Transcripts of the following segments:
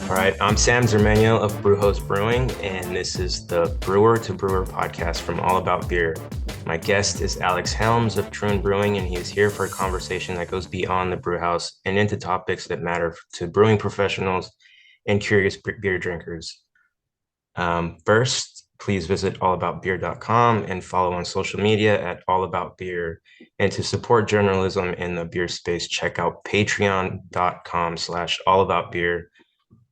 All right, I'm Sam Zermeño of Brewhost Brewing, and this is the Brewer to Brewer podcast from All About Beer. My guest is Alex Helms of Troon Brewing, and he is here for a conversation that goes beyond the brewhouse and into topics that matter to brewing professionals and curious beer drinkers. First, please visit allaboutbeer.com and follow on social media at allaboutbeer. And to support journalism in the beer space, check out patreon.com/allaboutbeer.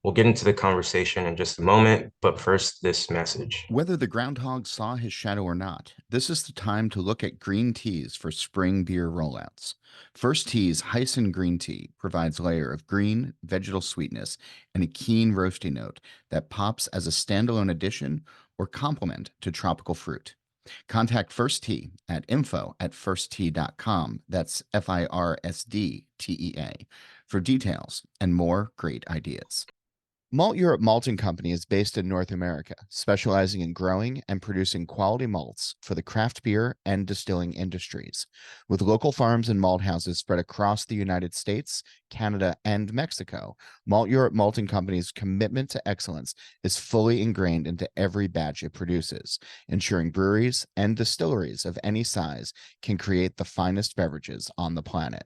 We'll get into the conversation in just a moment, but first, this message. Whether the groundhog saw his shadow or not, this is the time to look at green teas for spring beer rollouts. First Tea's Hyson Green Tea provides a layer of green, vegetal sweetness and a keen roasty note that pops as a standalone addition or complement to tropical fruit. Contact First Tea at info@firsttea.com. That's FIRSDTEA for details and more great ideas. Malteurop Malting Company is based in North America, specializing in growing and producing quality malts for the craft beer and distilling industries. With local farms and malt houses spread across the United States, Canada, and Mexico, Malteurop Malting Company's commitment to excellence is fully ingrained into every batch it produces, ensuring breweries and distilleries of any size can create the finest beverages on the planet.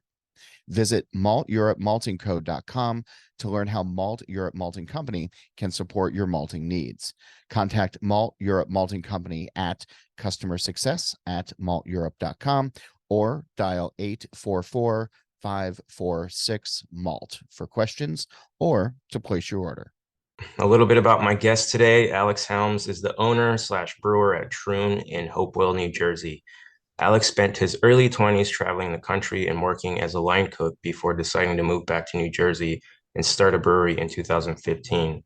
Visit malteuropemaltingco.com to learn how Malt Europe Malting Company can support your malting needs. Contact Malt Europe Malting Company at customersuccess@malteurope.com or dial 844-546-MALT for questions or to place your order. A little bit about my guest today. Alex Helms is the owner slash brewer at Troon in Hopewell, New Jersey. Alex spent his early 20s traveling the country and working as a line cook before deciding to move back to New Jersey and start a brewery in 2015.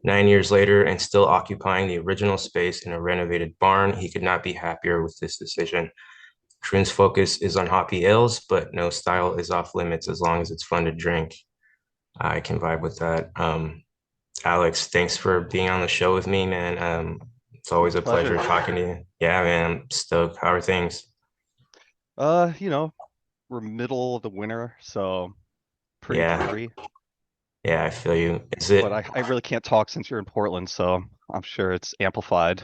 9 years later, and still occupying the original space in a renovated barn, he could not be happier with this decision. Troon's focus is on hoppy ales, but no style is off limits as long as it's fun to drink. I can vibe with that. Alex, thanks for being on the show with me, man. It's always a pleasure talking to you. Yeah, man, I'm stoked. How are things? You know, we're middle of the winter, so pretty Yeah, dreary. yeah, I feel you. Is it? But I really can't talk since you're in Portland, so I'm sure it's amplified.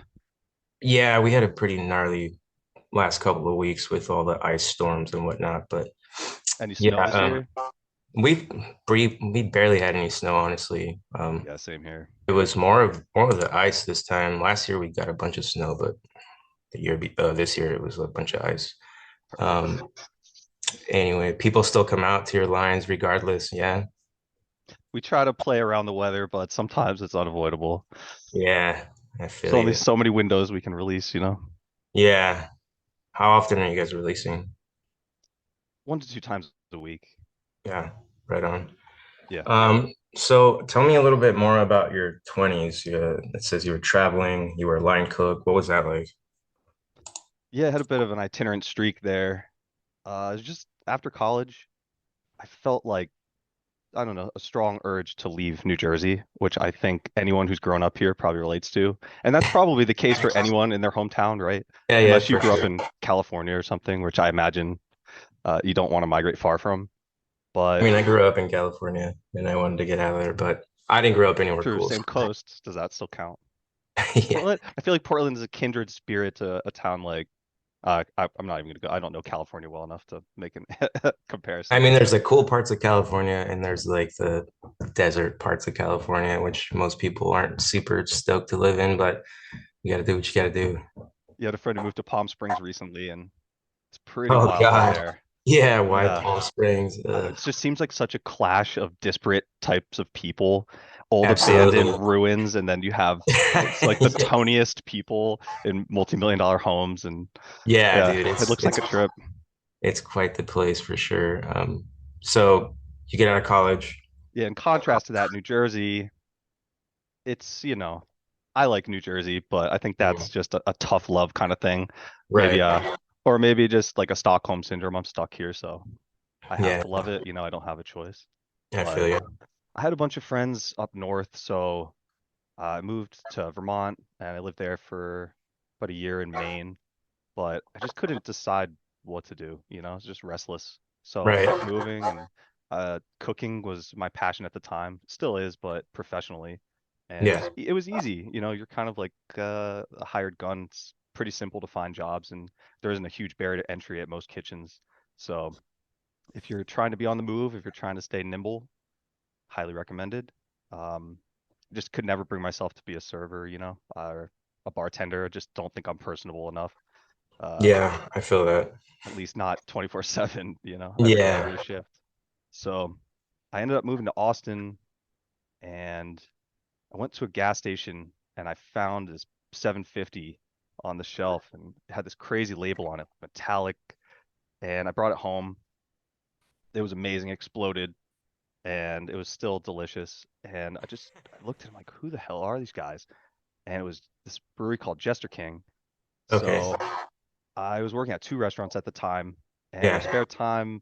Yeah, we had a pretty gnarly last couple of weeks with all the ice storms and whatnot, but Any yeah, snow this year? we barely had any snow, honestly. Yeah, same here. It was more of the ice this time. Last year we got a bunch of snow, but this year it was a bunch of ice. Perfect. Um, anyway, people still come out to your lines regardless. Yeah, We try to play around the weather, but sometimes it's unavoidable. yeah, I There's feel only you. so many windows we can release. Yeah, how often are you guys releasing? 1 to 2 times a week. Yeah, right on. Yeah. So tell me a little bit more about your 20s. It says you were traveling, you were a line cook. What was that like? Yeah, I had a bit of an itinerant streak there. It was just after college, I felt like I don't know, a strong urge to leave New Jersey, which I think anyone who's grown up here probably relates to. And that's probably the case for anyone in their hometown, right? Yeah, yeah, Unless you for grew up sure. in California or something, which I imagine you don't want to migrate far from. I But mean, I grew up in California and I wanted to get out of there, but I didn't grow up anywhere true, cool. So same coast. Does that still count? yeah, Portland, I feel like Portland is a kindred spirit to a town like I'm not even gonna go. I don't know California well enough to make a I comparison. mean, there's the cool parts of California and there's like the desert parts of California, which most people aren't super stoked to live in, but you got to do what you got to do. You had a friend who moved to Palm Springs recently, and it's pretty Oh wild out God. there. Yeah, why Yeah. Palm Springs? It just seems like such a clash of disparate types of people, old abandoned Absolutely. ruins, and then you have it's like the Yeah. toniest people in multi-million dollar homes, and Yeah, yeah, dude, it looks like a trip. it's quite the place for sure. So you get out of college. Yeah, in contrast to that, New Jersey, it's I like New Jersey, but I think that's Mhm. just a tough love kind of thing. Maybe Right. or maybe just like a Stockholm syndrome. I'm stuck here, so I have Yeah, to love it. I don't have a choice. I feel But you. I had a bunch of friends up north, so I moved to Vermont and I lived there for about a year in Maine, but I just couldn't decide what to do. I was just restless. So I Right. kept moving and Cooking was my passion at the time, still is, but professionally. And Yeah. it was easy. You know, you're kind of like a hired gun. It's pretty simple to find jobs, and there isn't a huge barrier to entry at most kitchens. So if you're trying to be on the move, if you're trying to stay nimble, highly recommended. Um, just could never bring myself to be a server, you know, or a bartender. Just don't think I'm personable enough. Uh, Yeah, I feel that. at least not 24/7, you know, every Yeah. shift. So I ended up moving to Austin, and I went to a gas station and I found this 750 on the shelf, and it had this crazy label on it, metallic, and I brought it home. It was amazing, exploded, and it was still delicious. And I looked at him like, who the hell are these guys? And it was this brewery called Jester King. Okay. So I was working at two restaurants at the time, and in my Yeah. spare time,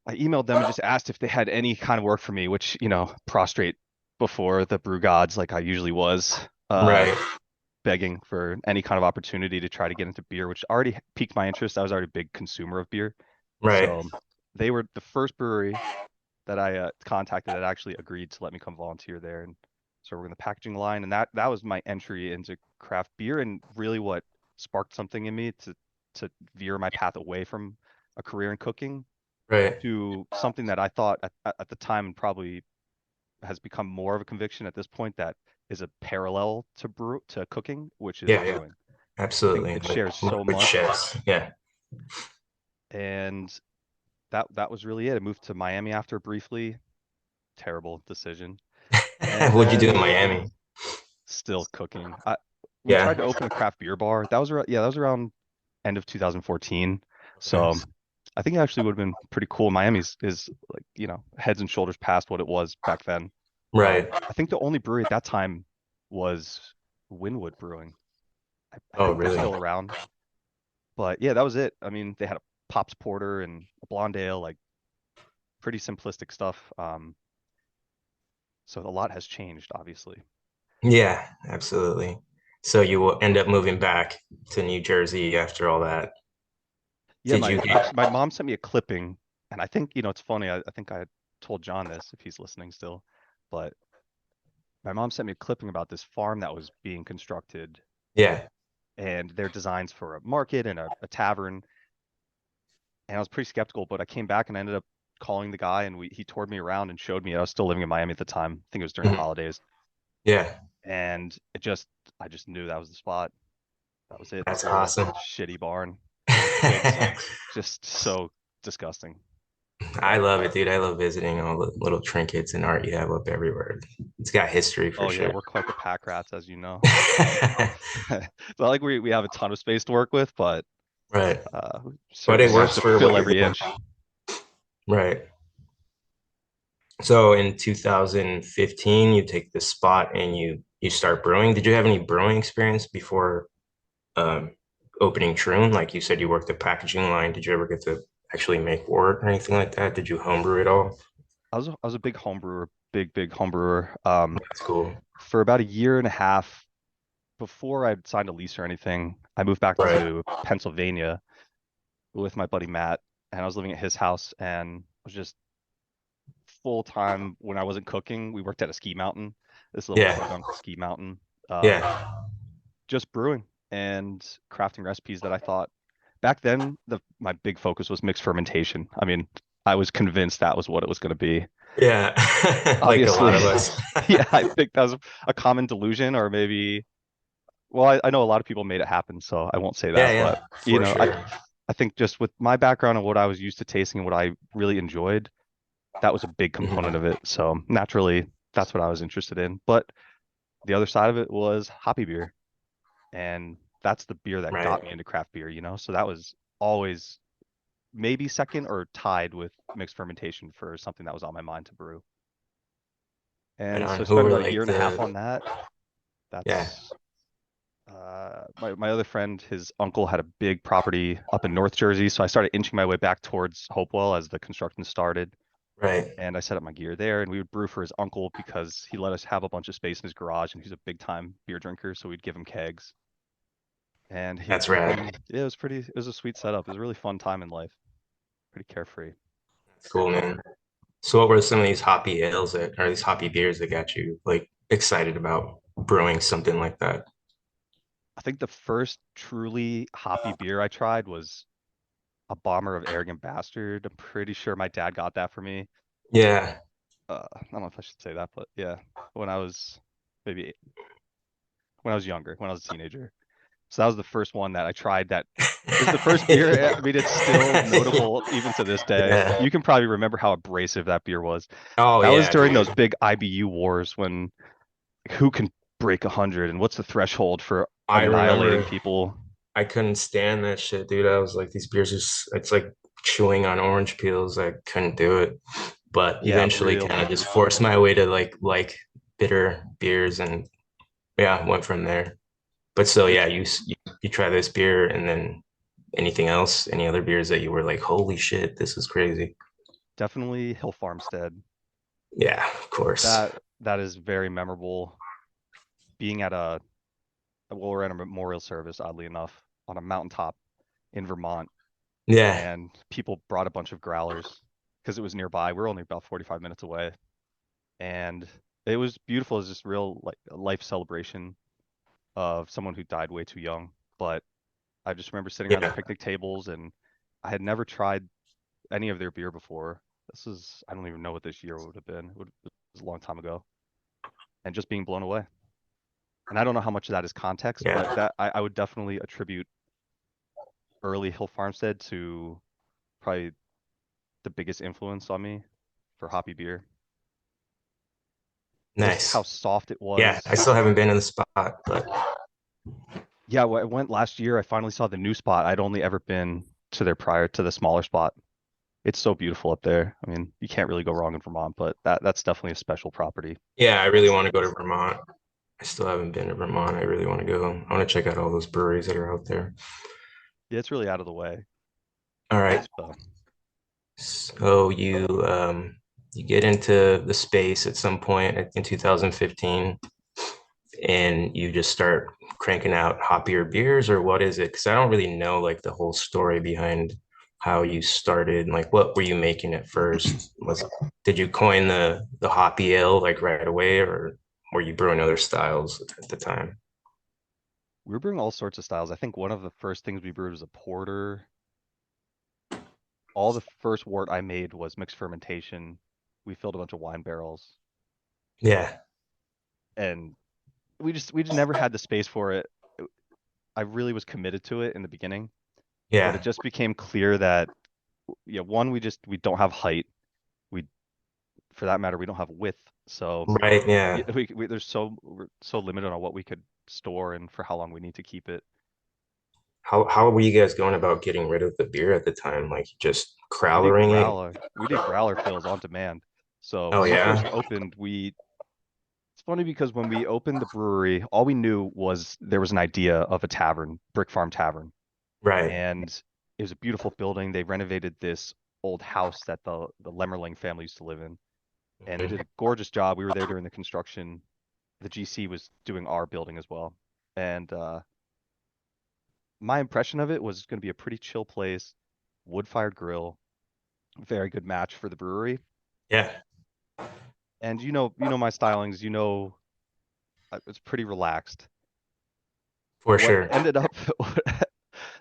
I emailed them and just asked if they had any kind of work for me, which, you know, prostrate before the brew gods like I usually was, Right. begging for any kind of opportunity to try to get into beer, which already piqued my interest. I was already a big consumer of beer. Right. So they were the first brewery that I contacted that actually agreed to let me come volunteer there and start working the packaging line. And that was my entry into craft beer, and really what sparked something in me to veer my path away from a career in cooking Right. to something that I thought at the time, and probably has become more of a conviction at this point, that is a parallel to cooking, which is Yeah, yeah. brewing. I think Absolutely. it shares so With much, chefs. Yeah. and that was really it. I moved to Miami after briefly. Terrible decision. And What'd you do in then Miami? still cooking. We tried to Yeah. open a craft beer bar. That was around, yeah, that was around end of 2014. Okay. So I think it actually would have been pretty cool. Miami's is like, you know, heads and shoulders past what it was back then. Right. I think the only brewery at that time was Winwood Brewing. I Oh, think they're really? still around. But yeah, that was it. I mean, they had a Pops Porter and a Blonde Ale, like pretty simplistic stuff. So a lot has changed, obviously. Yeah, absolutely. So you will end up moving back to New Jersey after all that. Yeah, Did you get, my mom sent me a clipping, and I think, you know, it's funny. I think I told John this if he's listening still, but my mom sent me a clipping about this farm that was being constructed yeah. and their designs for a market and a tavern. And I was pretty skeptical, but I came back and I ended up calling the guy, and he toured me around and showed me. I was still living in Miami at the time. I think it was during the Mhm. holidays, Yeah. and I just knew that was the spot. That was it. The That's whole awesome. shitty barn with the pigs, just so disgusting. I But love it, dude. I love visiting all the little trinkets and art you have up everywhere. It's got history for oh yeah, sure. we're quite the pack rats, as you know. It's not like we have a ton of space to work with, but Right. we But certainly it managed works to for what fill you're every doing. inch. Right. So in 2015, you take this spot and you start brewing. Did you have any brewing experience before um, opening Troon? Like you said, you worked the packaging line. Did you ever get to actually make wort or anything like that? Did you homebrew at all? I was a big home brewer, big home brewer. That's cool. For about a year and a half before I'd signed a lease or anything, I moved back Right. to Pennsylvania with my buddy Matt, and I was living at his house, and was just full time when I wasn't cooking. We worked at a ski mountain, this little Yeah. podunk ski mountain, um, Yeah. just brewing and crafting recipes that I thought back then my big focus was mixed fermentation. I mean, I was convinced that was what it was going to be. Yeah. Like a lot Obviously, of us. yeah, I think that was a common delusion, or maybe, well, I know a lot of people made it happen, so I won't say Yeah, that, but yeah, you for know, sure. I think just with my background and what I was used to tasting and what I really enjoyed, that was a big component Mhm. of it. So naturally, that's what I was interested in. But the other side of it was hoppy beer, and that's the beer that got Right. me into craft beer, you know? So that was always maybe second or tied with mixed fermentation for something that was on my mind to brew. Right And on. so I Who spent were about a year like and a half the on that. yeah. That's my other friend, his uncle had a big property up in North Jersey, so I started inching my way back towards Hopewell as the construction started, Right. and I set up my gear there, and we would brew for his uncle because he let us have a bunch of space in his garage, and he's a big time beer drinker, so we'd give him kegs, and he would That's brew rad. them. Yeah, it was a sweet setup. It was a really fun time in life, pretty carefree. Cool, man. So what were some of these hoppy ales that, or these hoppy beers that got you like excited about brewing something like that? I think the first truly hoppy beer I tried was a Bomber of Arrogant Bastard. I'm pretty sure my dad got that for me. Yeah. I don't know if I should say that, but yeah, when I was maybe when I was younger, when I was a teenager. So that was the first one that I tried. That is the first beer. I mean, it's still notable even to this day. Yeah. You can probably remember how abrasive that beer was. Oh That was yeah, during those dude. big IBU wars when like, who can break 100 and what's the threshold for I annihilating remember people? I couldn't stand that shit, dude. I was like, these beers it's like chewing on orange peels. I couldn't do it. But Yeah, eventually real. kind of just forced my way to like bitter beers and yeah, went from there. But still, yeah, It's you try this beer and then anything else, any other beers that you were like, holy shit, this is crazy. definitely Hill Farmstead. Yeah, of course. That is very memorable. Being at well, we're at a memorial service, oddly enough, on a mountaintop in Vermont, Yeah, and people brought a bunch of growlers because it was nearby. We are only about 45 minutes away, and it was beautiful. It was just real like a life celebration of someone who died way too young. But I just remember sitting around the yeah, picnic tables, and I had never tried any of their beer before. This is I don't even know what this year would have been. It was a long time ago, and just being blown away. And I don't know how much of that is context, but yeah. I would definitely attribute early Hill Farmstead to probably the biggest influence on me for hoppy beer. Just how Nice. soft it Yeah, was. I still haven't been in the spot, but Yeah, I went last year. I finally saw the new spot. I'd only ever been to their prior to the smaller spot. It's so beautiful up there. I mean, you can't really go wrong in Vermont, but that's definitely a special property. yeah, I really want to go to Vermont. I still haven't been to Vermont. I really want to go. I want to check out all those breweries that are out there. Yeah, it's really out of the way. All right. So So you get into the space at some point in 2015 and you just start cranking out hoppier beers or what is it? Because I don't really know like the whole story behind how you started. Like what were you making at first? Did you coin the hoppy ale like right away or were you brewing other styles at the time? we were brewing all sorts of styles. I think one of the first things we brewed was a porter. All the first wort I made was mixed fermentation. We filled a bunch of wine barrels, Yeah. and we just never had the space for it. I really was committed to it in the beginning, but it Yeah. just became clear that yeah, one, we don't have height. We for that matter, we don't have width. So Right. yeah, Yeah. we're so limited on what we could store and for how long we need to keep it. How were you guys going about getting rid of the beer at the time? Like just crowlering it? We did growler fills on demand. So Oh when we yeah. first opened, it's funny because when we opened the brewery, all we knew was there was an idea of a tavern, Brick Farm Tavern, Right. and it was a beautiful building. They renovated this old house that the Lemmerling family used to live in, and they did Mhm. a gorgeous job. We were there during the construction. The GC was doing our building as well, and my impression of it was going to be a pretty chill place, wood-fired grill, very good match for the brewery. Yeah, And you know my stylings. It's pretty relaxed. for What sure. ended up,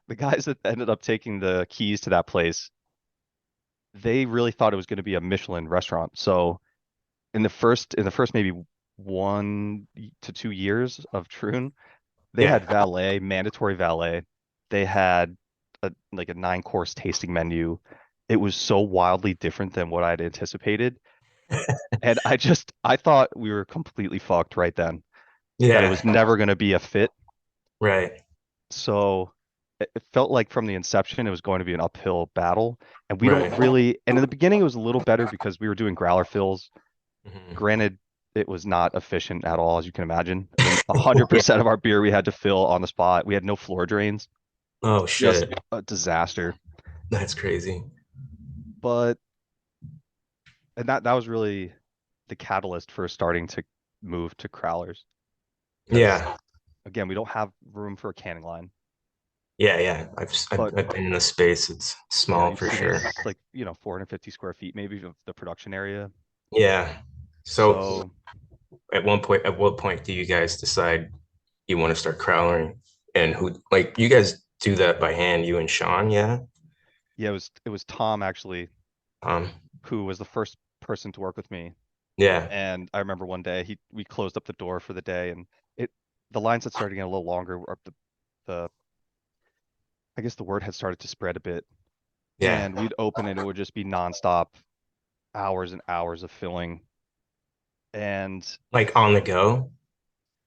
the guys that ended up taking the keys to that place, they really thought it was going to be a Michelin restaurant. So in the first maybe 1 to 2 years of Troon, they had Yeah. valet, mandatory valet. They had like a 9 course tasting menu. It was so wildly different than what I'd anticipated. And I thought we were completely fucked right then, that it was Yeah. never going to be a fit. Right. So it felt like from the inception it was going to be an uphill battle. And we don't Right. really, and in the beginning it was a little better because we were doing growler fills. Mhm. Granted, it was not efficient at all, as you can imagine. I mean, 100% of our beer we had to fill on the spot. We had no floor drains, Oh just shit. a disaster. That's crazy. But and that was really the catalyst for starting to move to crowlers because Yeah. again, we don't have room for a canning line. Yeah, yeah. But I've been in the space. It's yeah, small you've for seen it. sure. It's like, 450 square feet maybe of the production area. Yeah. So So at what point do you guys decide you want to start crowlering? And who, like, you guys do that by hand, you and Sean, yeah? yeah, it was Tom actually Um, who was the first person to work with me. yeah, And I remember one day we closed up the door for the day, and it the lines had started getting a little longer, or the I guess the word had started to spread a bit. yeah. And we'd open it, it would just be nonstop, hours and hours of filling. And Like on the go?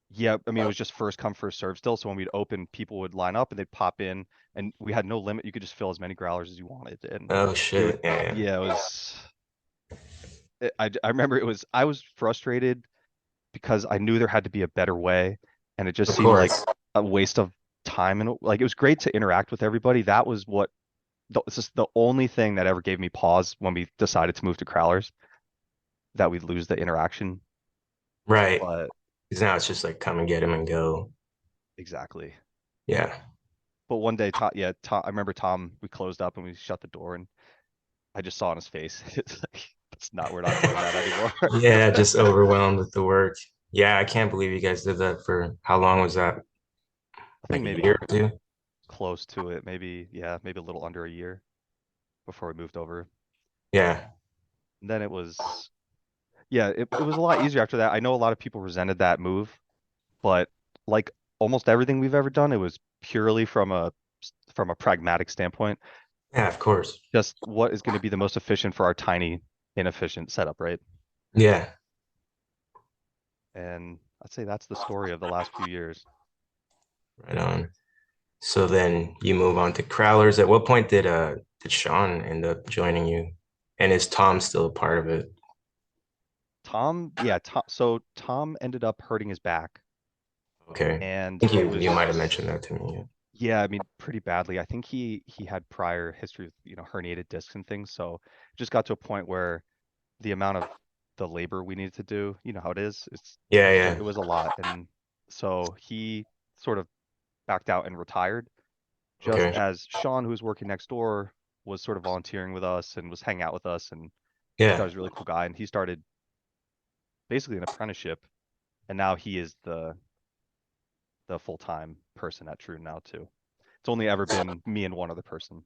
yeah, I mean, it was just first come, first serve still. So when we'd open, people would line up and they'd pop in, and we had no limit. You could just fill as many growlers as you wanted. And Oh it would, shit. Yeah, yeah. yeah, I remember I was frustrated because I knew there had to be a better way. And it just Of seemed like course. a waste of time. And like, it was great to interact with everybody. That was this is the only thing that ever gave me pause when we decided to move to Crowlers, that we'd lose the interaction. Right. But Because now it's just like come and get him and go. exactly. Yeah. But one day, Tom, I remember Tom, we closed up and we shut the door, and I just saw on his face, it's like, we're not doing that anymore. Yeah, just overwhelmed with the work. Yeah, I can't believe you guys did that for how long was that? I think Like a maybe year or two? close to it, maybe, yeah, maybe a little under a year before we moved over. Yeah. And then yeah, it was a lot easier after that. I know a lot of people resented that move, but like almost everything we've ever done, it was purely from a pragmatic standpoint. Yeah, of course. Just what is going to be the most efficient for our tiny, inefficient setup, right? Yeah. And I'd say that's the story of the last few years. Right on. So then you move on to Crowlers. At what point did Sean end up joining you? And is Tom still a part of it? So Tom ended up hurting his back, Okay. and I think it you might have was, mentioned that to me. yeah, I mean, pretty badly. I think he had prior history of, herniated discs and things. So it just got to a point where the amount of the labor we needed to do, you know how it is. Yeah, yeah. It was a lot, and so he sort of backed out and retired. Just Okay. as Sean, who was working next door, was sort of volunteering with us and was hanging out with us, and I thought he Yeah. was a really cool guy. And he started basically an apprenticeship, and now he is the full-time person at True now too. It's only ever been me and one other person.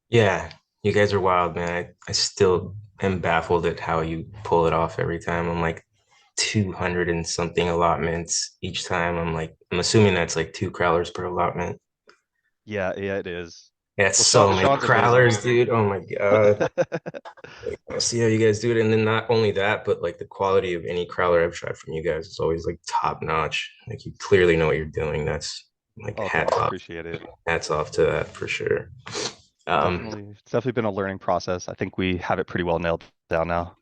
Yeah. You guys are wild, man. I still am baffled at how you pull it off every time. I'm like 200 and something allotments each time. I'm assuming that's like two Crowlers per allotment. Yeah, yeah, it is. That's Well, so many Sean's amazing. Crowlers, dude. Oh my God. I see how you guys do it. And then not only that, but like the quality of any crowler I've tried from you guys is always like top notch. Like you clearly know what you're doing. That's like Oh, thanks. Appreciate it. hats off to that for sure. Um, It's definitely been a learning process. I think we have it pretty well nailed down now.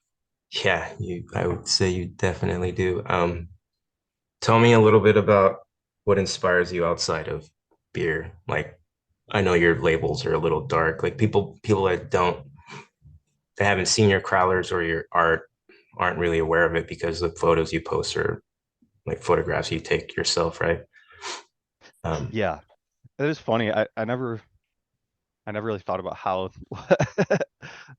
yeah, I would say you definitely do. Tell me a little bit about what inspires you outside of beer. Like I know your labels are a little dark. Like people that that haven't seen your crowlers or your art aren't really aware of it because the photos you post are like photographs you take yourself, right? Um, Yeah, it is funny. I never really thought about how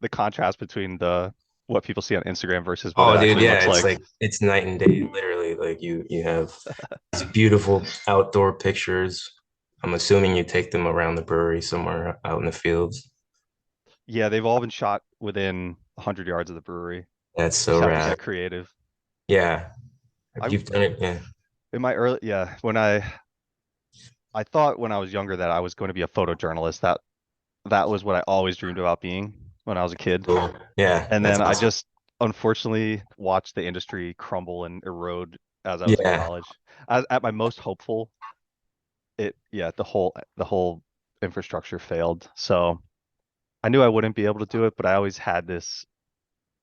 the contrast between the what people see on Instagram versus what it oh, dude, actually yeah, looks it's like. like it's night and day, literally. Like you have these beautiful outdoor pictures. I'm assuming you take them around the brewery somewhere out in the fields. Yeah, they've all been shot within 100 yards of the brewery. That's so Just have to rad. get creative. Yeah, I you've done it. Yeah. in my early yeah, when I thought when I was younger that I was going to be a photojournalist. That was what I always dreamed about being when I was a kid. Cool. Yeah, And that's then I awesome. just unfortunately watched the industry crumble and erode as I was in Yeah, college. At my most hopeful, yeah, the whole infrastructure failed. So I knew I wouldn't be able to do it, but I always had this,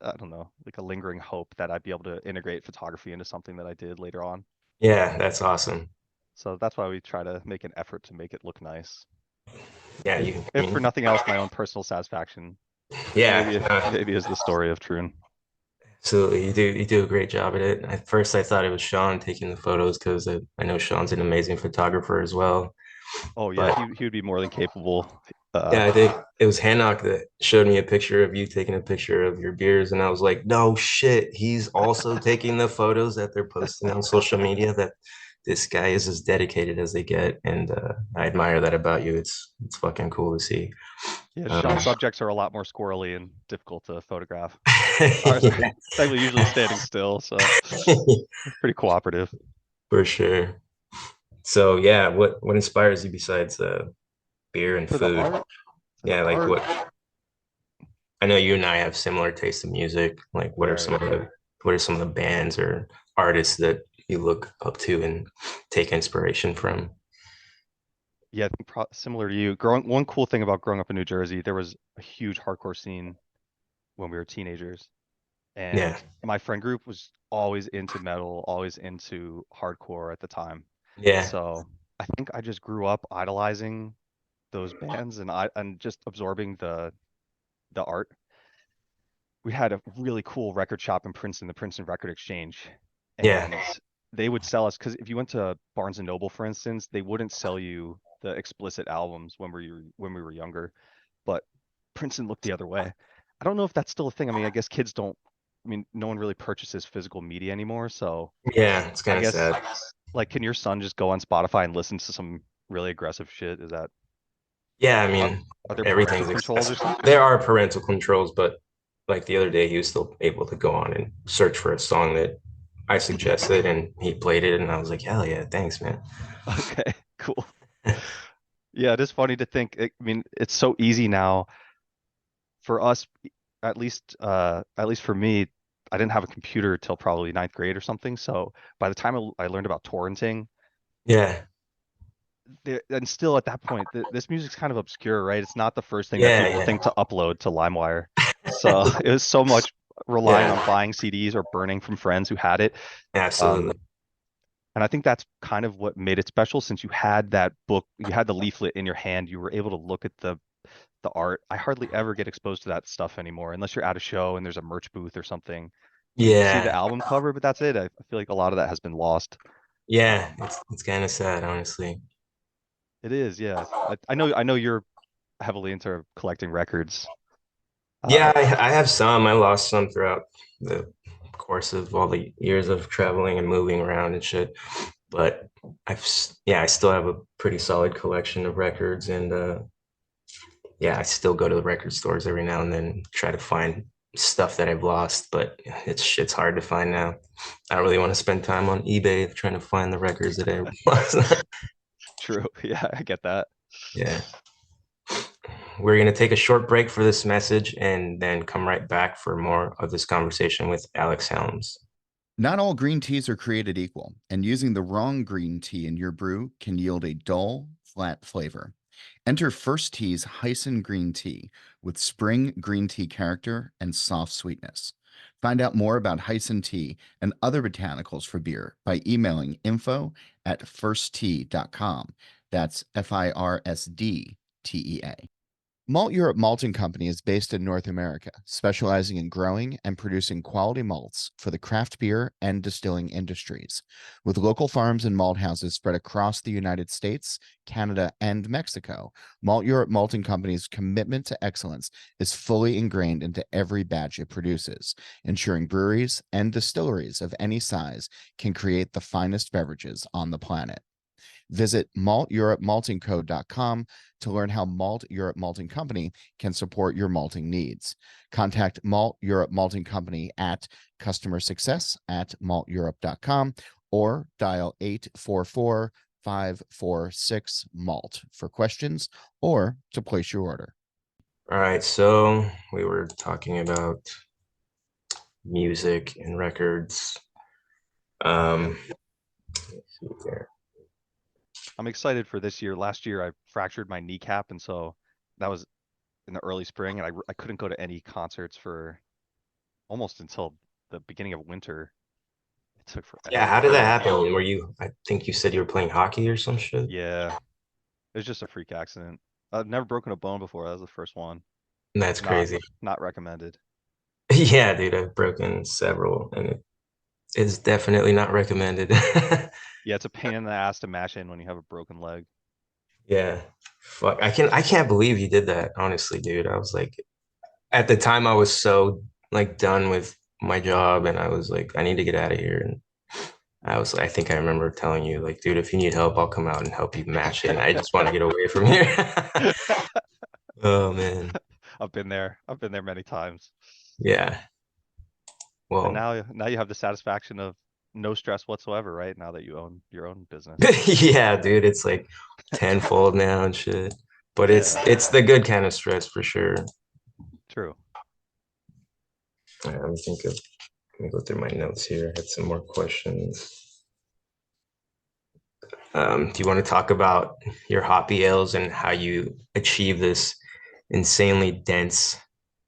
I don't know, like a lingering hope that I'd be able to integrate photography into something that I did later on. yeah, that's awesome. So that's why we try to make an effort to make it look nice. Yeah, If you. I if for mean, nothing else, my own personal satisfaction. yeah, Maybe is the story of Troon. absolutely. You do a great job at it. At first, I thought it was Sean taking the photos because I know Sean's an amazing photographer as well. Oh yeah, But he would be more than capable. yeah, I think it was Hannock that showed me a picture of you taking a picture of your beers, and I was like, no shit, he's also taking the photos that they're posting on social media. That this guy is as dedicated as they get, and I admire that about you. It's fucking cool to see. Yeah, Um, shot subjects are a lot more squirrely and difficult to photograph. Ours are yeah, thankfully usually standing still, so pretty cooperative. for sure. So yeah, what inspires you besides beer and For the food? art, for the Yeah, like art, what I know you and I have similar taste in music. Like right. what are some of the bands or artists that you look up to and take inspiration from? Yeah, I think similar to you. One cool thing about growing up in New Jersey, there was a huge hardcore scene when we were teenagers, Yeah. and my friend group was always into metal, always into hardcore at the time. Yeah. So I think I just grew up idolizing those bands and just absorbing the art. We had a really cool record shop in Princeton, the Princeton Record Exchange, Yeah. and they would sell us because if you went to Barnes and Noble, for instance, they wouldn't sell you the explicit albums when we were younger, but Princeton looked the other way. I don't know if that's still a thing. I mean, I guess kids don't. I mean, no one really purchases physical media anymore, so Yeah. It's I kind of guess sad. like, can your son just go on Spotify and listen to some really aggressive shit? Is that Yeah, I are, mean, are there parental everything's controls or accessible. something? There are parental controls, but like the other day, he was still able to go on and search for a song that I suggested, and he played it, and I was like, hell yeah, thanks, man. Okay, cool. Yeah, it is funny to think. I mean, it's so easy now for us, at least for me, I didn't have a computer till probably ninth grade or something. So by the time I learned about torrenting, Yeah. and still at that point, this music's kind of obscure, right? It's not the first thing that Yeah. people think Yeah. to upload to LimeWire. So it was so much relying on Yeah. buying CDs or burning from friends who had it. Absolutely. Um, and I think that's kind of what made it special since you had that book, you had the leaflet in your hand, you were able to look at the art. I hardly ever get exposed to that stuff anymore, unless you're at a show and there's a merch booth or something. And you see the Yeah. album cover, but that's it. I feel like a lot of that has been lost. Yeah. Um, It's kind of sad, honestly. it is, yeah. I know you're heavily into collecting records. Yeah, Uh, I have some. I lost some throughout the course of all the years of traveling and moving around and shit. But yeah, I still have a pretty solid collection of records, and yeah, I still go to the record stores every now and then, try to find stuff that I've lost, but it's hard to find now. I don't really want to spend time on eBay trying to find the records that I lost. true. Yeah, I get that. Yeah. We're going to take a short break for this message and then come right back for more of this conversation with Alex Helms. Not all green teas are created equal, and using the wrong green tea in your brew can yield a dull, flat flavor. Enter First Tea's Hyson Green Tea with spring green tea character and soft sweetness. Find out more about Hyson tea and other botanicals for beer by emailing info@firsttea.com. That's FIRSDTEA. Malt Europe Malting Company is based in North America, specializing in growing and producing quality malts for the craft beer and distilling industries. With local farms and malt houses spread across the United States, Canada, and Mexico, Malt Europe Malting Company's commitment to excellence is fully ingrained into every batch it produces, ensuring breweries and distilleries of any size can create the finest beverages on the planet. Visit malteuropemaltingco.com to learn how Malt Europe Malting Company can support your malting needs. Contact Malt Europe Malting Company at customer success at malteurope.com or dial 844-546 malt for questions or to place your order. All right, so we were talking about music and records. Let's see here. I'm excited for this year. Last year I fractured my kneecap, and so that was in the early spring, and I couldn't go to any concerts for almost until the beginning of winter. It took Yeah, forever. how did that happen? Were you, I think you said you were playing hockey or some shit? Yeah, it was just a freak accident. I've never broken a bone before. That was the first one. That's Not crazy. not recommended. Yeah, dude, I've broken several and it is definitely not recommended. Yeah, it's a pain in the ass to mash in when you have a broken leg. Yeah. Fuck. I can't believe you did that, honestly, dude. I was like, at the time I was so like done with my job and I was like, I need to get out of here. And I think I remember telling you, like, dude, if you need help, I'll come out and help you match it. And I just want to get away from here. Oh man. I've been there. I've been there many times. Yeah. And Well, now you have the satisfaction of no stress whatsoever, right? Now that you own your own business. yeah, dude, it's like tenfold now and shit. But it's Yeah, it's the good kind of stress for sure. true. All right, let me go through my notes here. I had some more questions. Do you want to talk about your hoppy ales and how you achieve this insanely dense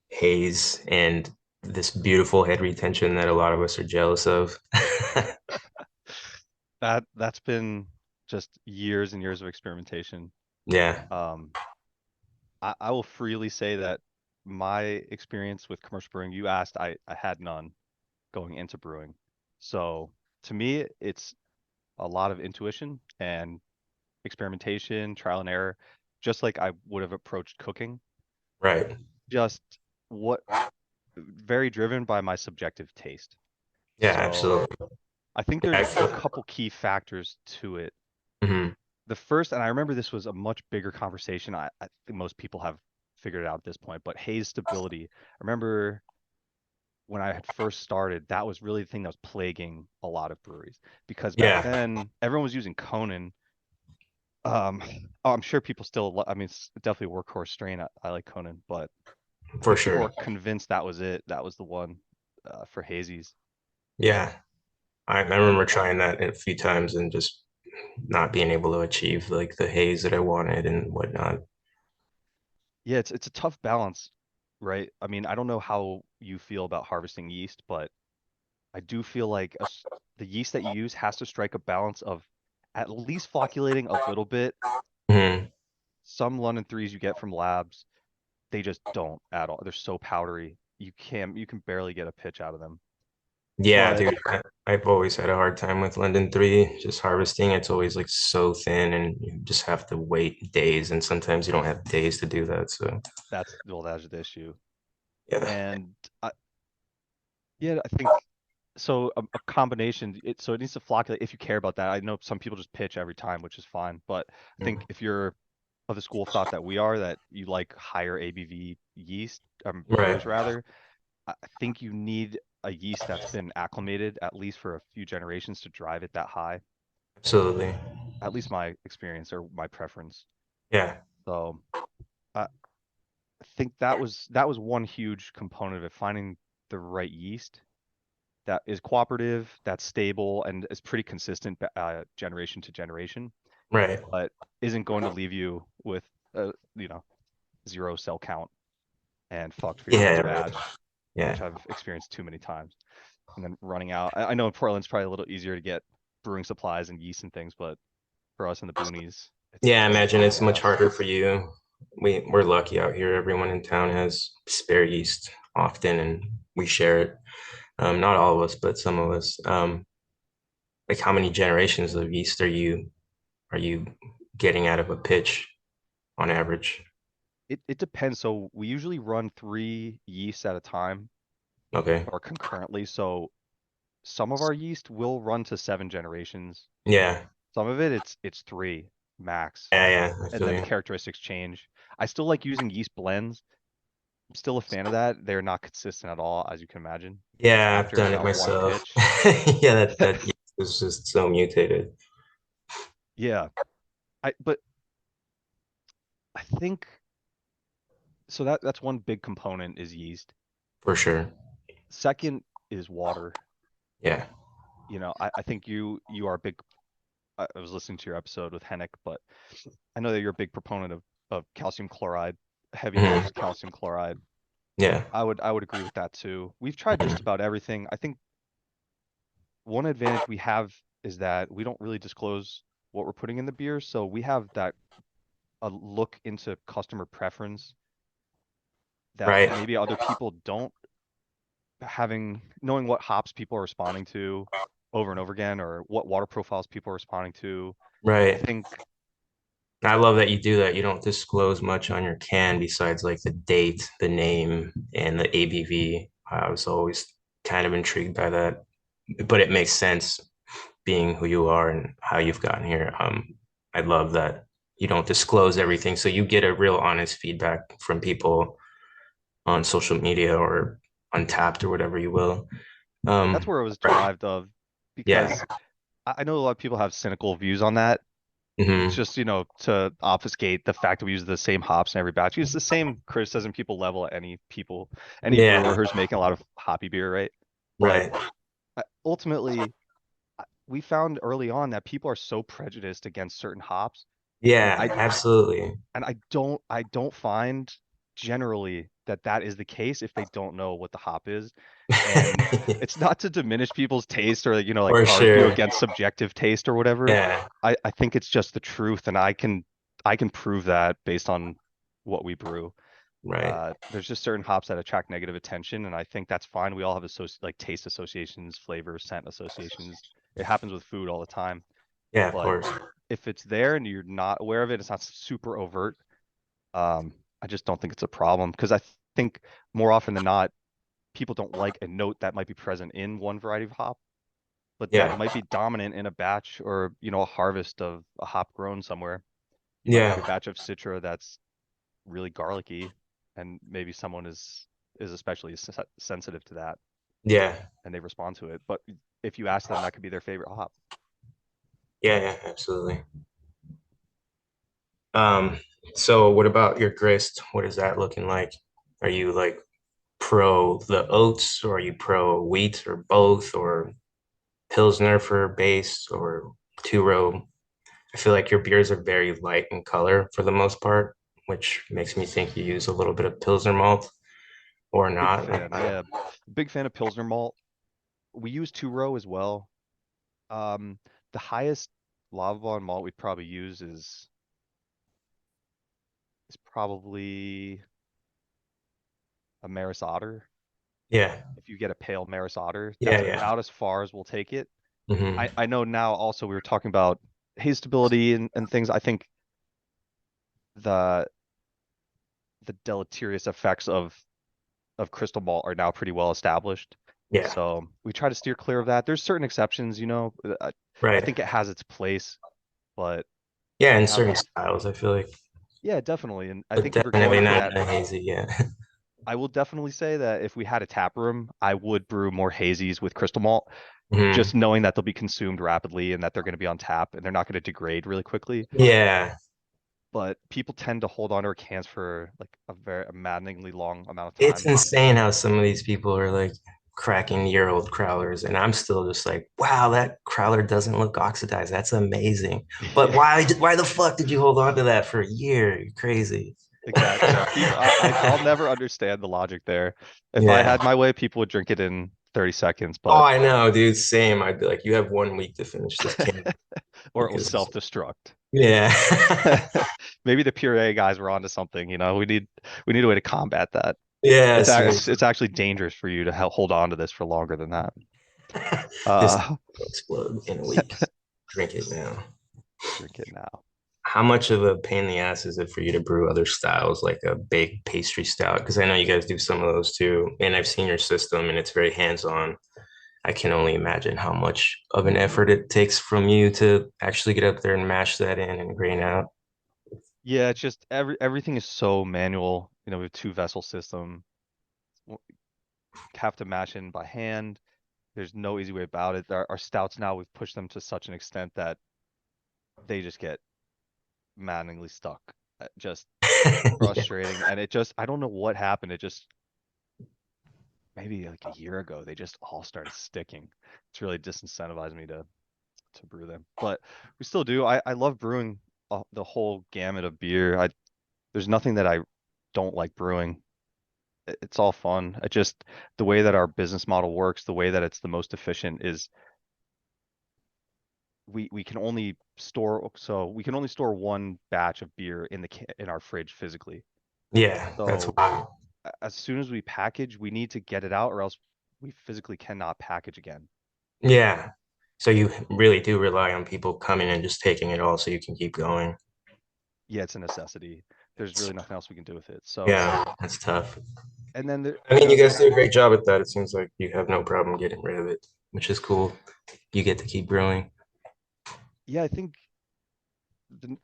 haze and this beautiful head retention that a lot of us are jealous of? That's been just years and years of experimentation. Yeah, Um, I will freely say that my experience with commercial brewing, you asked, I had none going into brewing. So to me, it's a lot of intuition and experimentation, trial and error, just like I would have approached cooking. right. Just what very driven by my subjective taste. Yeah, So absolutely. I think Yeah, I there's a feel, couple key factors to it. mhm. The first, and I remember this was a much bigger conversation. I think most people have figured it out at this point, but haze stability. I remember when I had first started, that was really the thing that was plaguing a lot of breweries because back Yeah, then everyone was using Conan. Um, oh, I'm sure people still, I mean, it's definitely a workhorse strain. I like Conan, but I for think people sure. were convinced that was it. That was the one for hazies. Yeah, I And remember trying that a few times and just not being able to achieve like the haze that I wanted and whatnot. yeah, it's a tough balance, right? I mean, I don't know how you feel about harvesting yeast, but I do feel like the yeast that you use has to strike a balance of at least flocculating a little bit. Mhm. Some London threes you get from labs, they just don't at all. They're so powdery. You can barely get a pitch out of them. Yeah, But dude, I've always had a hard time with London 3, just harvesting. It's always like so thin and you just have to wait days and sometimes you don't have days to do that. So, that's the issue. yeah. And yeah, I think so a combination so it needs to flocculate if you care about that. I know some people just pitch every time, which is fine, but I think if you're of the school of thought that we are, that you like higher ABV yeast, Right. beers rather, I think you need a yeast that's been acclimated at least for a few generations to drive it that high. Absolutely. At least my experience or my preference. Yeah. So I think that was one huge component of it, finding the right yeast that is cooperative, that's stable, and is pretty consistent generation to generation, Right. but isn't going to leave you with a zero cell count and fucked for your Yeah. next Right. batch, Yeah. which I've experienced too many times. And then running out. I know in Portland's probably a little easier to get brewing supplies and yeast and things, but for us in the boonies, Yeah, I it's imagine such a it's much mess. harder for you. We're lucky out here. Everyone in town has spare yeast often and we share it. Not all of us, but some of us. Like how many generations of yeast are you getting out of a pitch on average? It depends. So we usually run 3 yeasts at a time Okay. or concurrently. So some of our yeast will run to 7 generations. Yeah. Some of it's 3 max, Yeah, yeah, I and feel then the you. characteristics change. I still like using yeast blends. I'm still a fan of that. They're not consistent at all, as you can imagine, Yeah, I've after done it that one myself. pitch. Yeah, that yeast is just so mutated Yeah, but I think so that's one big component is yeast. for sure. Second is water. Yeah. I think you are a big. I was listening to your episode with Hennick, but I know that you're a big proponent of calcium chloride, heavy dose Mhm. calcium chloride. Yeah. I would agree with that too. We've tried just Mhm. about everything. I think one advantage we have is that we don't really disclose what we're putting in the beer, so we have that a look into customer preference that Right. maybe other people don't, having knowing what hops people are responding to over and over again or what water profiles people are responding to. I Right. think I love that you do that. You don't disclose much on your can besides like the date, the name, and the ABV. I was always kind of intrigued by that, but it makes sense being who you are and how you've gotten here. I love that you don't disclose everything, so you get a real honest feedback from people on social media or Untapped or whatever you will. That's Um, where it was derived of, yeah. because I know a lot of people have cynical views on that. It's Hmm. just, to obfuscate the fact that we use the same hops in every batch. It's the same criticism people level at any brewer Yeah. who's making a lot of hoppy beer, right? But Right. ultimately, we found early on that people are so prejudiced against certain hops, and Yeah, absolutely. I don't find generally that that is the case if they don't know what the hop is. And it's not to diminish people's taste or like For argue sure. against subjective taste or whatever. Yeah. I think it's just the truth, and I can prove that based on what we brew. Right. There's just certain hops that attract negative attention, and I think that's fine. We all have like taste associations, flavor, scent associations. It happens with food all the time. Yeah, of But course. if it's there and you're not aware of it, it's not super overt. I just don't think it's a problem, because think more often than not, people don't like a note that might be present in one variety of hop, but that Yeah. might be dominant in a batch, or a harvest of a hop grown somewhere. You might have a Yeah. batch of Citra that's really garlicky, and maybe someone is especially sensitive to that, Yeah. and they respond to it. But if you ask them, that could be their favorite hop. Yeah, yeah, absolutely. Um, so what about your grist? What is that looking like? Are you like pro the oats or are you pro wheat or both or Pilsner for base or two row? I feel like your beers are very light in color for the most part, which makes me think you use a little bit of Pilsner malt or Big not. fan, yeah. Big fan of Pilsner malt. We use two row as well. Um, the highest lava bond malt we'd probably use is probably a Maris Otter. Yeah. If you get a pale Maris Otter, Yeah, that's yeah. about as far as we'll take it. Hmm. I know now also we were talking about haze stability and things. I think the the deleterious effects of crystal malt are now pretty well established. Yeah. So we try to steer clear of that. There's certain exceptions, I Right. think it has its place, but Yeah, in now certain that styles, I feel like, yeah, definitely. And I but think if we're definitely going for not that, in a hazy. Yeah. I will definitely say that if we had a tap room, I would brew more hazies with crystal malt, Hmm. just knowing that they'll be consumed rapidly and that they're going to be on tap and they're not going to degrade really quickly. Yeah. But people tend to hold on to our cans for like a maddeningly long amount of It's time. insane how some of these people are like cracking year-old crowlers, and I'm still just like, wow, that crowler doesn't look oxidized. That's amazing. But Yeah, why the fuck did you hold on to that for a year? You're crazy. exactly. Yeah, people, I'll never understand the logic there. If I Yeah. had my way, people would drink it in 30 seconds, Oh, but I know, dude. Same. I'd be like, you have 1 week to finish this can or it will because self-destruct. yeah. Maybe the puree guys were onto something, we need a way to combat that. Yeah, It's seriously. actually dangerous for you to hold on to this for longer than that. This Uh, will explode in a week. Drink it now. Drink it now. How much of a pain in the ass is it for you to brew other styles, like a big pastry stout? Because I know you guys do some of those too, and I've seen your system, and it's very hands-on. I can only imagine how much of an effort it takes from you to actually get up there and mash that in and grain out. Yeah, it's just everything is so manual. We have two vessel system. Have to mash in by hand. There's no easy way about it. Our stouts now, we've pushed them to such an extent that they just get maddeningly stuck. Just Yeah. frustrating. And I don't know what happened. It just maybe like a year ago, they just all started sticking. It's really disincentivized me to brew them. But we still do. I love brewing the whole gamut of beer. There's nothing that I don't like brewing. It's all fun. The way that our business model works, the way that it's the most efficient is we can only store one batch of beer in our fridge physically. Yeah, that's So wild. as soon as we package, we need to get it out, or else we physically cannot package again. Yeah. So you really do rely on people coming and just taking it all so you can keep going. yeah, it's a necessity. There's really nothing else we can do with it. So, Yeah, that's tough. and then I you mean, know, you guys there's do a great job at that. It seems like you have no problem getting rid of it, which is cool. You get to keep brewing. yeah, I think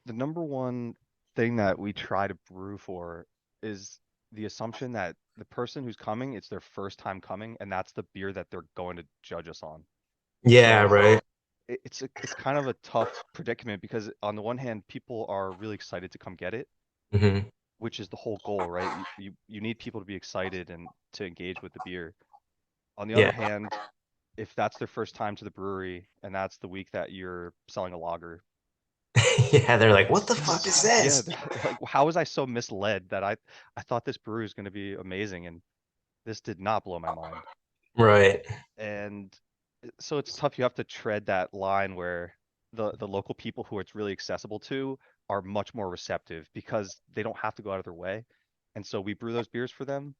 the number one thing that we try to brew for is the assumption that the person who's coming, it's their first time coming, and that's the beer that they're going to judge us on. Yeah, So right. it's kind of a tough predicament because on the one hand, people are really excited to come get it, Hmm. which is the whole goal, right? You need people to be excited and to engage with the beer. On the other Yeah. hand, if that's their first time to the brewery and that's the week that you're selling a lager, Yeah, they're like, what the fuck is yeah, this? they're like, how was I so misled that I thought this brewery was going to be amazing and this did not blow my mind. Right. And so it's tough. You have to tread that line where the local people who it's really accessible to are much more receptive because they don't have to go out of their way. And so we brew those beers for them.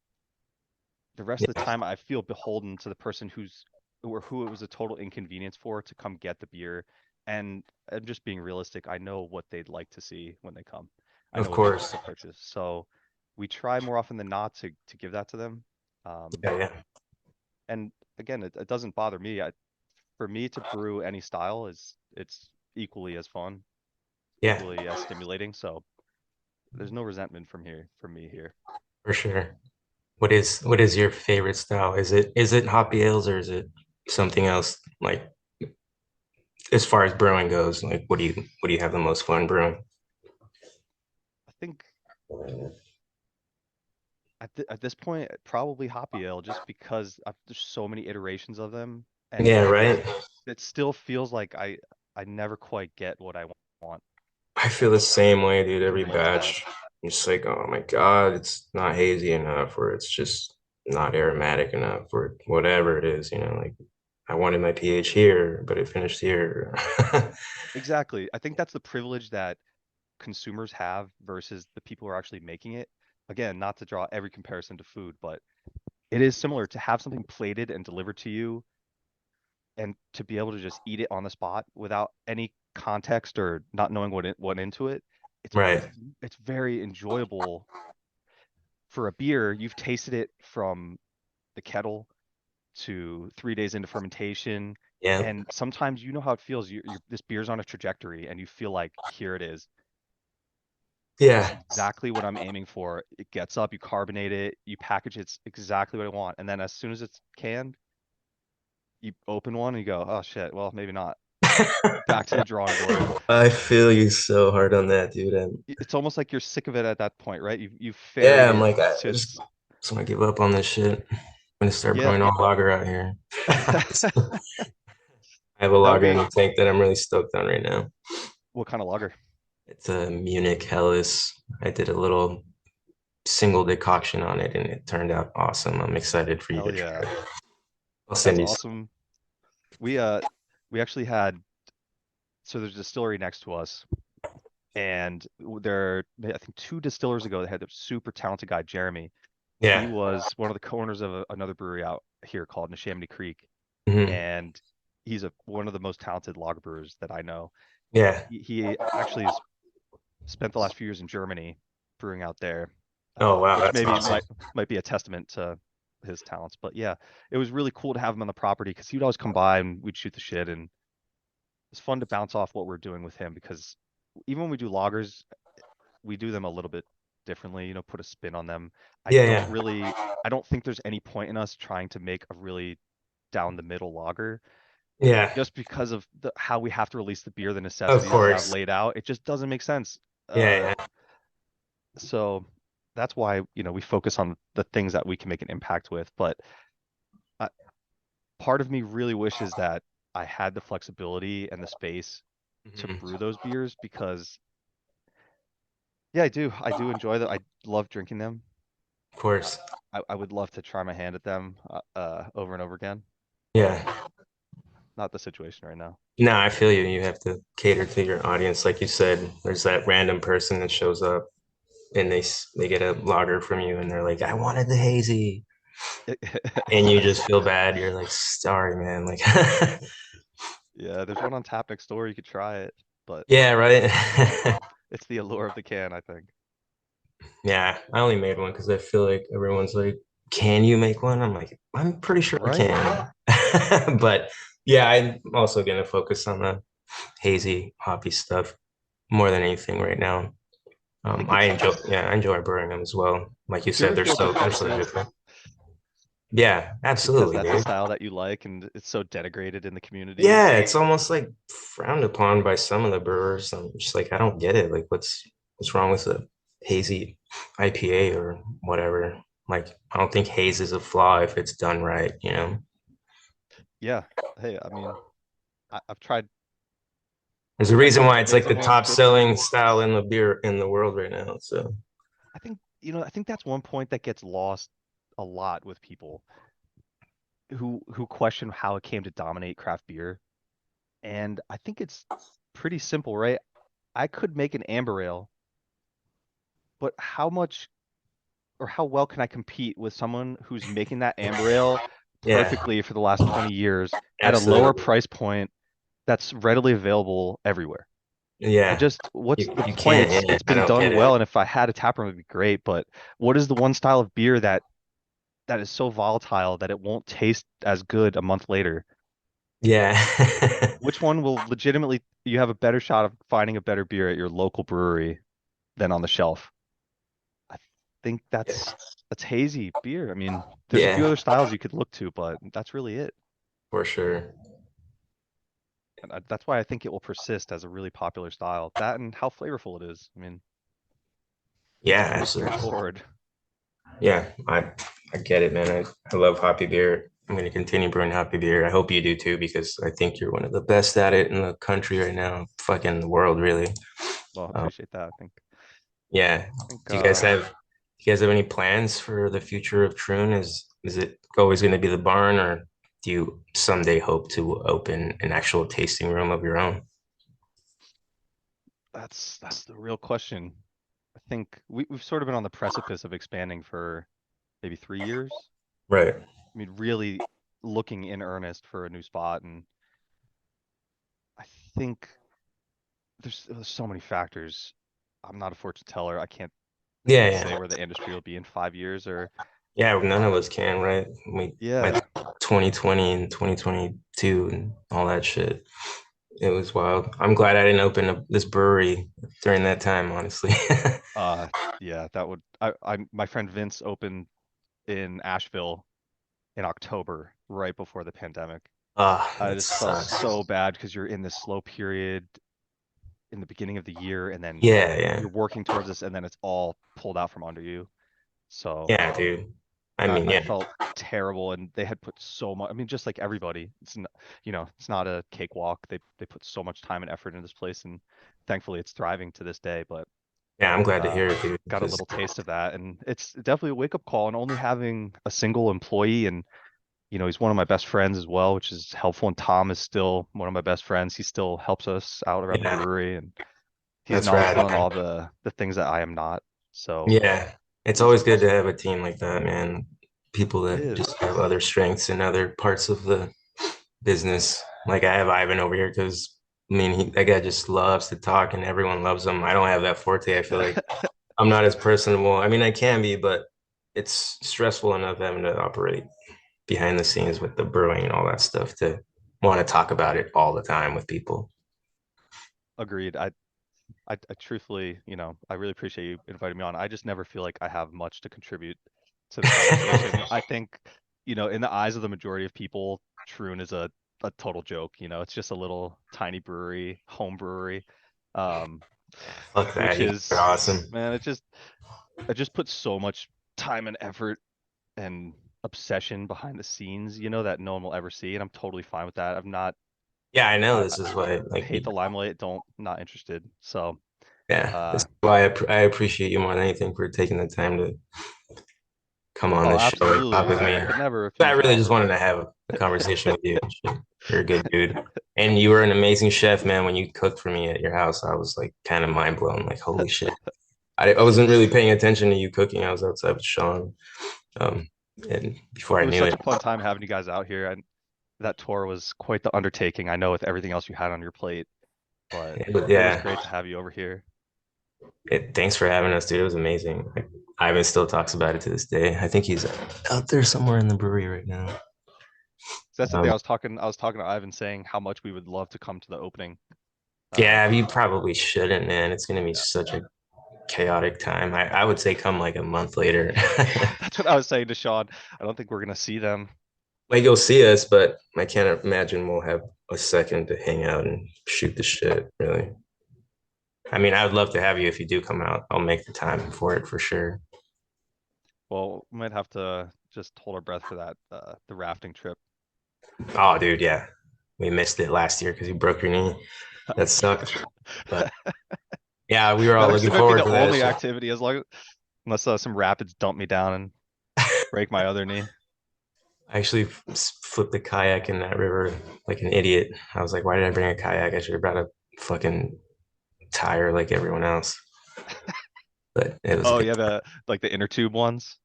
The rest of the Yeah, time, I feel beholden to the person who it was a total inconvenience for to come get the beer. And I'm just being realistic. I know what they'd like to see when they come. I of know what they'd like course. to purchase. So we try more often than not to give that to them. Yeah, yeah. And again, it doesn't bother me. For me to brew any style is it's equally as fun, Yeah, equally as stimulating. So there's no resentment from me here. for sure. What is your favorite style? Is it hoppy ales or is it something else? Like as far as brewing goes, like what do you have the most fun brewing? I think at this point, probably hoppy ale, just because there's so many iterations of them, and Yeah, right. it still feels like I never quite get what I want I feel the same way, dude. from Every the latest batch, batch. I'm just like, oh my God, it's not hazy enough, or it's just not aromatic enough, or whatever it is, like I wanted my pH here, but it finished here. Exactly. I think that's the privilege that consumers have versus the people who are actually making it. Again, not to draw every comparison to food, but it is similar to have something plated and delivered to you and to be able to just eat it on the spot without any context or not knowing what went into it. It's Right. it's very enjoyable for a beer. You've tasted it from the kettle to 3 days into fermentation, Yeah. and sometimes you know how it feels. This beer's on a trajectory, and you feel like here it is. This is Yeah. exactly what I'm aiming for. It gets up, you carbonate it, you package it, it's exactly what I want. And then as soon as it's canned, you open one and you go, oh shit, well, maybe not. Back to the drawing board. I feel you so hard on that, dude. And It's almost like you're sick of it at that point, right? You've yeah, ferried I'm it like, I to its just want to give up on this shit. I'm gonna start yeah. brewing all lager out here. I have a That would lager in be the tank that I'm really stoked on right now. what kind of lager? It's a Munich Helles. I did a little single decoction on it and it turned out awesome. I'm excited for you Hell to try yeah. it. I'll That's send you some. awesome. We actually had so there's a distillery next to us and there I think two distillers ago they had a super talented guy, Jeremy. He Yeah. was one of the co-owners of another brewery out here called Neshaminy Creek, Hmm. and he's one of the most talented lager brewers that I know. Yeah. He actually has spent the last few years in Germany brewing out there, Oh, wow. which That's maybe awesome. might be a testament to his talents. But yeah, it was really cool to have him on the property because he'd always come by and we'd shoot the shit, and it's fun to bounce off what we're doing with him because even when we do lagers, we do them a little bit differently, put a spin on them. Yeah. Yeah. I don't think there's any point in us trying to make a really down the middle lager Yeah. just because of how we have to release the beer, the Of necessities we have course. laid out. It just doesn't make sense. Yeah. Yeah. So that's why, we focus on the things that we can make an impact with. But uh, part of me really wishes that I had the flexibility and the space to Mhm. brew those beers because, yeah, I do. I do enjoy them. I love drinking them. Of course. I would love to try my hand at them over and over again. But Yeah. not the situation right now. No, I feel you. You have to cater to your audience. Like you said, there's that random person that shows up and they get a lager from you and they're like, I wanted the hazy. And you just feel bad. You're like, sorry, man. Like, Yeah, there's one on tap next door. You could try it, but yeah, right. It's the allure of the can, I think. Yeah, I only made one because I feel like everyone's like, "Can you make one?" I'm like, "I'm pretty sure I Right? can." But yeah, I'm also gonna focus on the hazy hoppy stuff more than anything right now. I think it's, I enjoy brewing them as well. Like you do you said, ever feel they're so defensive different. Yeah, because absolutely, that's a dude. style that you like and it's so denigrated in the community? Yeah, it's almost like frowned upon by some of the brewers. I'm just like, I don't get it. Like, what's wrong with a hazy IPA or whatever? Like, I don't think haze is a flaw if it's done right, you know? Yeah. Hey, I mean, I've tried There's a reason plenty why it's like amazing the ones, top good ones. selling style in the beer in the world right now. So, I think, I think that's one point that gets lost a lot with people who question how it came to dominate craft beer. And I think it's pretty simple, right? I could make an amber ale, but how much or how well can I compete with someone who's making that amber ale yeah, perfectly for the last 20 years at a lower absolutely. price point that's readily available everywhere? I Yeah, just, what's the you point? can't. It's Yeah, it's I been don't done get well, it. and if I had a tap room, it'd be great. But what is the one style of beer that is so volatile that it won't taste as good a month later? Yeah. Which one will legitimately you have a better shot of finding a better beer at your local brewery than on the shelf? I think that's hazy beer. I mean, there's a few Yeah, other styles you could look to, but that's really it. for sure. And that's why I think it will persist as a really popular style. That and how flavorful it is. I mean, it's Yeah, pretty absolutely. straightforward. Yeah, I get it, man. I love hoppy beer. I'm going to continue brewing hoppy beer. I hope you do too, because I think you're one of the best at it in the country right now, fucking the world, really. Well, I Um, appreciate that. yeah. I think Do you guys have any plans for the future of Troon? Is it always going to be the barn, or do you someday hope to open an actual tasting room of your own? that's the real question. I think we've sort of been on the precipice of expanding for maybe 3 years. Right. I mean, really looking in earnest for a new spot, and I think there's so many factors. I'm not a fortune teller. I Yeah, can't say yeah. where the industry will be in 5 years or Yeah, none of us can, right? yeah. Like 2020 and 2022 and all that shit. It was wild. I'm glad I didn't open this brewery during that time, honestly. Uh yeah, that would I my friend Vince opened in Asheville in October, right before the pandemic. Ah, I that just felt sucks. so bad because you're in this slow period in the beginning of the year and then Yeah, yeah. you're working towards this and then it's all pulled out from under you. So Yeah, dude. I mean, I yeah. felt terrible and they had put so much, I mean, just like everybody, it's not, it's not a cakewalk. They put so much time and effort into this place and thankfully it's thriving to this day, but Yeah, I'm glad to uh hear it, dude, got a because little taste of that and it's definitely a wake up call and only having a single employee and he's one of my best friends as well, which is helpful. And Tom is still one of my best friends. He still helps us out around the yeah, brewery and he's that's knowledgeable rad, in man. all the things that I am not. So Yeah. It's always good to have a team like that, man. People it that just is. have other strengths in other parts of the business. Like I have Ivan over here because I mean that guy just loves to talk and everyone loves him. I don't have that forte. I feel like I'm not as personable. I mean I can be, but it's stressful enough having to operate behind the scenes with the brewing and all that stuff to want to talk about it all the time with people. Agreed. I truthfully, I really appreciate you inviting me on. I just never feel like I have much to contribute to the conversation. I think, in the eyes of the majority of people, Troon is a total joke. It's just a little tiny brewery, home brewery, um, Fuck that. which You guys are is, awesome. man, I just put so much time and effort and obsession behind the scenes, that no one will ever see, and I'm totally fine with that. I'm not, Yeah, I know I this is why like hate the limelight, not interested. So, yeah, this uh, is why I appreciate you more than anything for taking the time to come on oh, this show and talk absolutely. with I me. could never I refuse an really just offer. wanted to have a conversation with you. You're a good dude. And you were an amazing chef, man. When you cooked for me at your house, I was like kind of mind blown. Like, holy shit. I wasn't really paying attention to you cooking. I was outside with Sean. Um, and before It I was knew such it, a fun time having you guys out here, and that tour was quite the undertaking. I know with everything else you had on your plate, but it was yeah, great to have you over here. Thanks for having us, dude. It was amazing. Like, Ivan still talks about it to this day. I think he's out there somewhere in the brewery right now. So that's the thing. Um, I was talking to Ivan saying how much we would love to come to the opening. yeah, you Because probably shouldn't, man. It's gonna be yeah, such a chaotic time. I would say come like a month later. that's what I was saying to Sean. I don't think we're gonna see them. Like you'll see us, but I can't imagine we'll have a second to hang out and shoot the shit, really. I mean, I would love to have you if you do come out. I'll make the time for it for sure. Well, we might have to just hold our breath for that the rafting trip. Oh, dude, yeah. We missed it last year because you broke your knee. That sucked. But yeah, we were all That looking actually might be forward the to that only shit. activity, as long unless some rapids dump me down and break my other knee. I actually flipped the kayak in that river like an idiot. I was like, why did I bring a kayak? I should have brought a fucking tire like everyone else. But it was a Oh good yeah, time. the like the inner tube ones.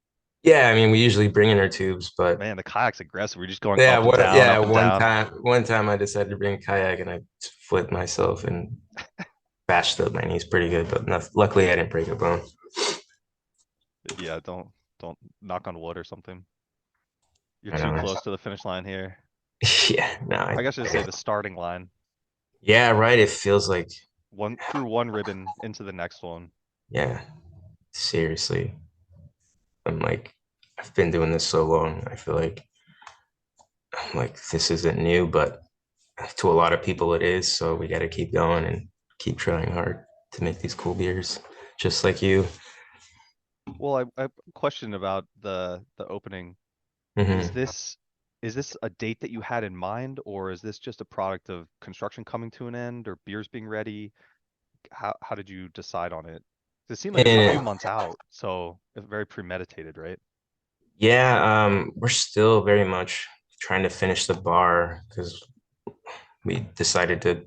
Yeah, I mean, we usually bring in our tubes, but Man, the kayak's aggressive. We're just going yeah, up and what? down, Yeah, up and down. one time I decided to bring a kayak and I flipped myself and bashed up my knees pretty good, but luckily I didn't break a bone. Yeah, don't knock on wood or something. You're I too don't know. close to the finish line here. Yeah, no, I guess I should say the starting line. yeah, right. It feels like, One through one ribbon into the next one. yeah, seriously. I'm like, I've been doing this so long. I feel like I'm like this isn't new, but to a lot of people it is. So we got to keep going and keep trying hard to make these cool beers, just like you. Well, I question about the opening. Is Hmm. this is this a date that you had in mind, or is this just a product of construction coming to an end, or beers being ready? How did you decide on it? It seemed like it was a few And months out, so very premeditated, right? yeah, we're still very much trying to finish the bar because we decided to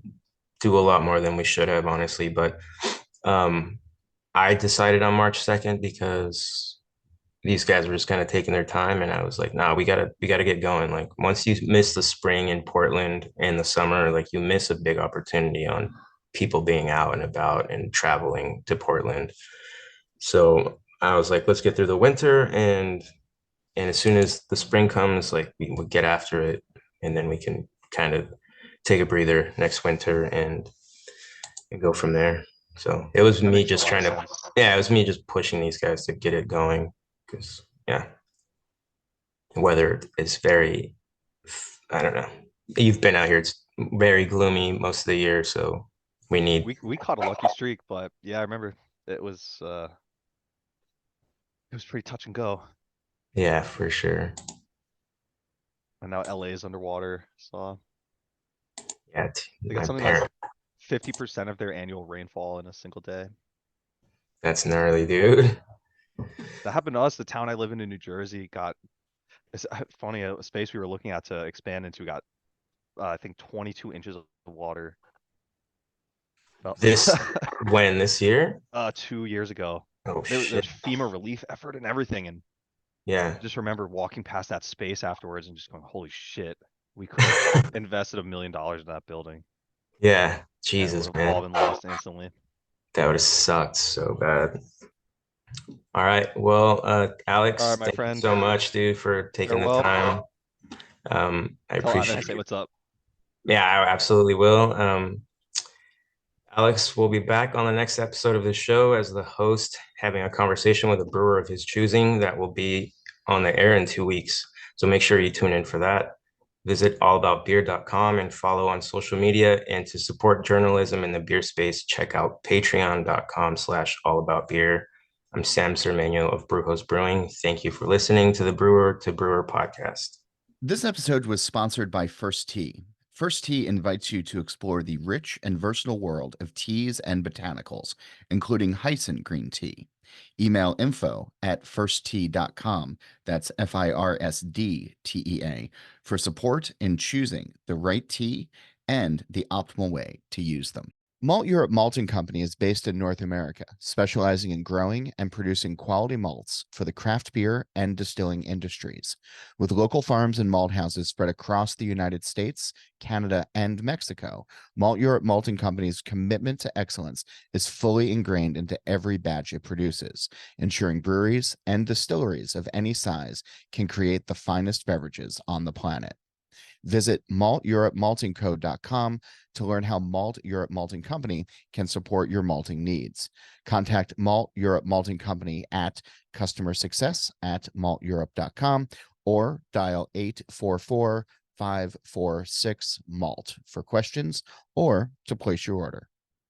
do a lot more than we should have, honestly. But um, I decided on March 2nd because these guys were just kind of taking their time, and I was like, nah, we gotta get going. Like once you miss the spring in Portland and the summer, like you miss a big opportunity on people being out and about and traveling to Portland. So I was like, let's get through the winter, and as soon as the spring comes, like we'll get after it, and then we can kind of take a breather next winter and go from there. So it was That me makes a just lot of trying to, sense. yeah, it was me just pushing these guys to get it going because, yeah, weather is very, I don't know. You've been out here, it's very gloomy most of the year. So we need, We caught a lucky streak, but yeah, I remember it was it was pretty touch and go. yeah, for sure. And now LA is underwater, so Yeah, they got my something like parent, 50% of their annual rainfall in a single day. that's gnarly, dude. That happened to us. The town I live in New Jersey, got it's funny, a space we were looking at to expand into got I think 22 inches of water about This, when this year? 2 years ago. Oh, There's shit. FEMA relief effort and everything, and Yeah. I just remember walking past that space afterwards and just going, "Holy shit, we could have invested $1 million in that building, Yeah. and it would Jesus, have all man. been lost instantly." That would have sucked so bad. All right. Well, All right, Alex, my thank you friend, so much, dude, for taking the farewell. time. I Tell Ivan I appreciate say it. what's up. Yeah, I absolutely will. Alex will be back on the next episode of the show as the host, having a conversation with a brewer of his choosing that will be on the air in 2 weeks. So make sure you tune in for that. Visit allaboutbeer.com and follow on social media. And to support journalism in the beer space, check out patreon.com/allaboutbeer. I'm Sam Zermeño of Brewhost Brewing. Thank you for listening to the Brewer to Brewer podcast. This episode was sponsored by First Tea. First Tea invites you to explore the rich and versatile world of teas and botanicals, including Hyson green tea. Email info@firsttea.com, that's FIRSDTEA, for support in choosing the right tea and the optimal way to use them. Malt Europe Malting Company is based in North America, specializing in growing and producing quality malts for the craft beer and distilling industries. With local farms and malt houses spread across the United States, Canada, and Mexico, Malt Europe Malting Company's commitment to excellence is fully ingrained into every batch it produces, ensuring breweries and distilleries of any size can create the finest beverages on the planet. Visit malteuropemaltingco.com to learn how Malt Europe Malting Company can support your malting needs. Contact Malt Europe Malting Company at customersuccess@malteurope.com or dial 844-546-MALT for questions or to place your order.